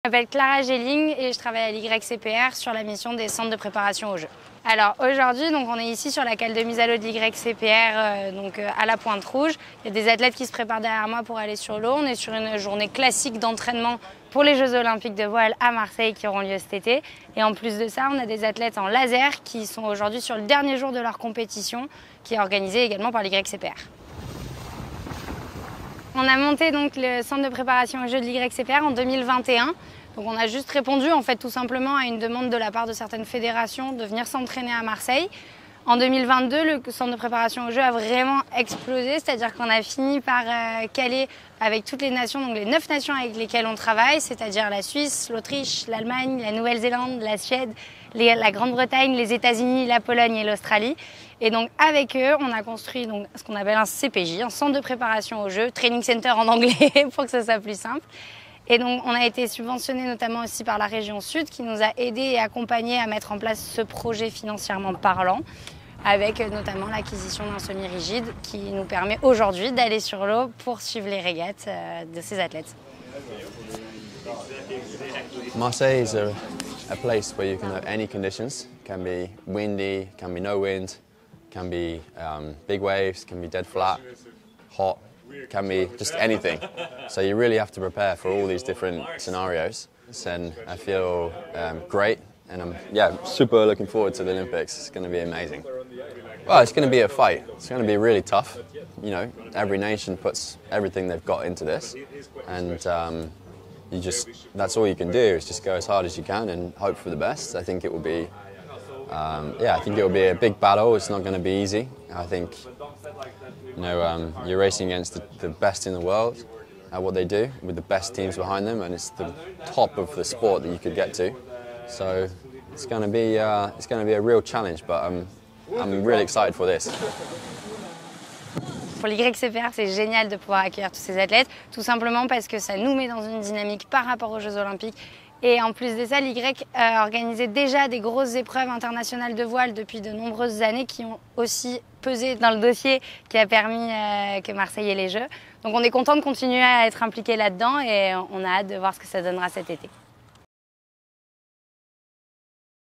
Je m'appelle Clara Gelling et je travaille à l'YCPR sur la mission des centres de préparation aux Jeux. Alors aujourd'hui, on est ici sur la cale de mise à l'eau de l'YCPR, à la Pointe Rouge. Il y a des athlètes qui se préparent derrière moi pour aller sur l'eau. On est sur une journée classique d'entraînement pour les Jeux Olympiques de voile à Marseille qui auront lieu cet été. Et en plus de ça, on a des athlètes en laser qui sont aujourd'hui sur le dernier jour de leur compétition, qui est organisée également par l'YCPR. On a monté le centre de préparation aux Jeux de l'YCPR en 2021. Donc on a juste répondu tout simplement à une demande de la part de certaines fédérations de venir s'entraîner à Marseille. En 2022, le centre de préparation aux Jeux a vraiment explosé, c'est-à-dire qu'on a fini par caler avec toutes les nations, donc les 9 nations avec lesquelles on travaille, c'est-à-dire la Suisse, l'Autriche, l'Allemagne, la Nouvelle-Zélande, la Suède, la Grande-Bretagne, les États-Unis, la Pologne et l'Australie. Et donc avec eux, on a construit ce qu'on appelle un CPJ, un centre de préparation aux Jeux, Training Center en anglais pour que ça soit plus simple. Et donc on a été subventionné notamment aussi par la région Sud qui nous a aidés et accompagnés à mettre en place ce projet financièrement parlant, avec notamment l'acquisition d'un semi-rigide qui nous permet aujourd'hui d'aller sur l'eau pour suivre les régates de ces athlètes. Marseille is a place where you can have any conditions. It can be windy, can be no wind, can be big waves, can be dead flat, hot, can be just anything. So you really have to prepare for all these different scenarios. And I feel great, and I'm super looking forward to the Olympics. It's going to be amazing. Well, it's going to be a fight. It's going to be really tough. You know, every nation puts everything they've got into this, and that's all you can do is just go as hard as you can and hope for the best. I think it will be, I think it will be a big battle. It's not going to be easy. I think, you're racing against the best in the world at what they do, with the best teams behind them, and it's the top of the sport that you could get to. So it's going to be a real challenge, but I'm really excited for this. Pour l'YCPR, c'est génial de pouvoir accueillir tous ces athlètes, tout simplement parce que ça nous met dans une dynamique par rapport aux Jeux Olympiques. Et en plus de ça, l'Y organisait déjà des grosses épreuves internationales de voile depuis de nombreuses années qui ont aussi pesé dans le dossier qui a permis que Marseille ait les Jeux. Donc on est content de continuer à être impliqué là-dedans et on a hâte de voir ce que ça donnera cet été.